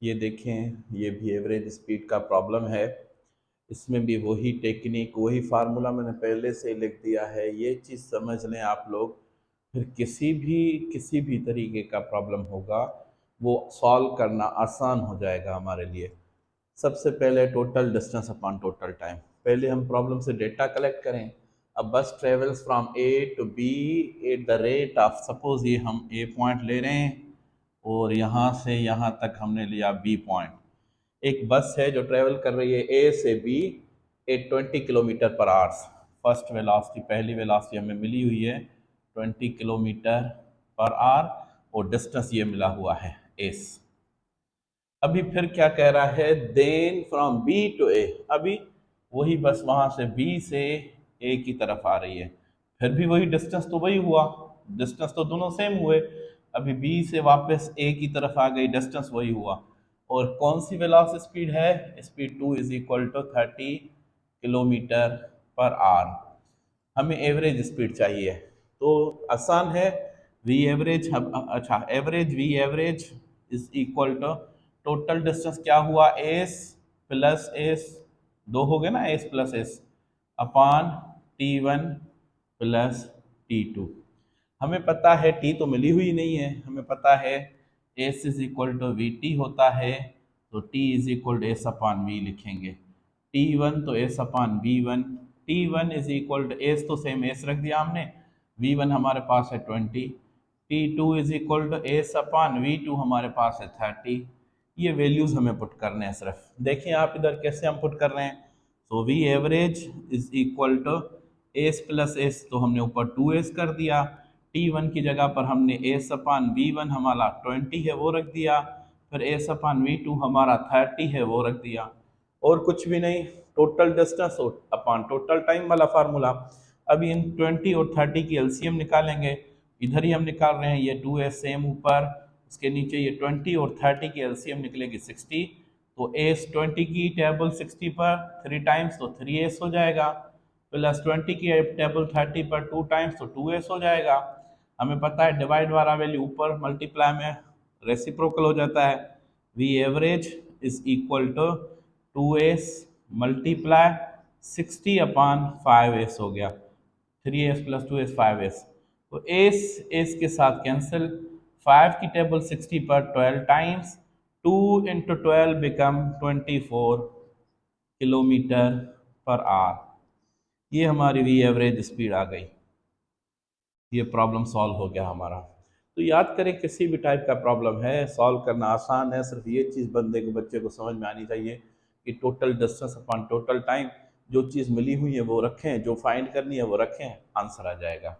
ये देखें, ये भी एवरेज स्पीड का प्रॉब्लम है। इसमें भी वही टेक्निक, वही फार्मूला मैंने पहले से लिख दिया है। ये चीज़ समझ लें आप लोग, फिर किसी भी तरीके का प्रॉब्लम होगा वो सॉल्व करना आसान हो जाएगा हमारे लिए। सबसे पहले total distance upon total time. पहले हम प्रॉब्लम से डेटा कलेक्ट करें। अब bus travels from A to B at the rate of, suppose ये हम ए पॉइंट ले रहे हैं और यहाँ से यहाँ तक हमने लिया बी पॉइंट। एक बस है जो ट्रेवल कर रही है ए से B at 20 kilometre per hours. First velocity, पहली वेलोसिटी हमें मिली हुई है 20 किलोमीटर पर आवर और डिस्टेंस ये मिला हुआ है एस। अभी फिर क्या कह रहा है, देन फ्रॉम बी टू ए। अभी वही बस वहां से बी से ए की तरफ आ रही है, फिर भी वही डिस्टेंस तो वही हुआ, डिस्टेंस तो दोनों सेम हुए। अभी बी से वापस ए की तरफ आ गई, डिस्टेंस वही हुआ। और कौन सी वेलोसिटी स्पीड है, speed 2 is equal to 30 kilometre per hour. हमें एवरेज स्पीड चाहिए, तो आसान है। वी एवरेज, अच्छा, average V average is equal to total distance क्या हुआ, एस प्लस एस, दो हो गए ना, S plus S upon T1 plus T2। हमें पता है टी तो मिली हुई नहीं है, हमें पता है S is equal to V T होता है, तो T is equal to S upon V लिखेंगे। T1 तो S upon V1, T1 is equal to S, तो सेम एस रख दिया हमने, V1 हमारे पास है 20, T2 is equal to S upon V2 हमारे पास है 30। ये वैल्यूज हमें पुट करने हैं सिर्फ। देखिए आप इधर कैसे हम पुट कर रहे हैं। So V average is equal to S plus S, तो हमने ऊपर 2s कर दिया। T1 की जगह पर हमने एस अपान V1 हमारा 20 है वो रख दिया, फिर एस अपान V2 हमारा 30 है वो रख दिया, और कुछ भी नहीं। Total distance upon total time वाला फार्मूला। अभी इन 20 और 30 की एलसीएम निकालेंगे, इधर ही हम निकाल रहे हैं, ये 2s सेम ऊपर, उसके नीचे ये 20 और 30 की एलसीएम निकलेगी 60। तो एस 20 की टेबल 60 पर 3 टाइम्स तो 3s हो जाएगा, प्लस 20 की टेबल 30 पर 2 टाइम्स तो 2s हो जाएगा। हमें पता है डिवाइड वाला वैल्यू ऊपर मल्टीप्लाई में रेसिप्रोकल हो जाता है। V average is equal to 2s multiply 60 upon 5s हो गया, 3s प्लस 2s 5s। तो एस के साथ कैंसिल, 5 की टेबल 60 पर 12 times, 2 into 12 become 24 kilometre per our. ये हमारी वी एवरेज स्पीड आ गई। ये प्रॉब्लम सॉल्व हो गया हमारा। तो याद करें, किसी भी टाइप का प्रॉब्लम है सॉल्व करना आसान है, सिर्फ ये चीज़ बच्चे को समझ में आनी चाहिए कि total distance upon total time, जो चीज़ मिली हुई है वो रखें, जो फाइंड करनी है वो रखें, आंसर आ जाएगा।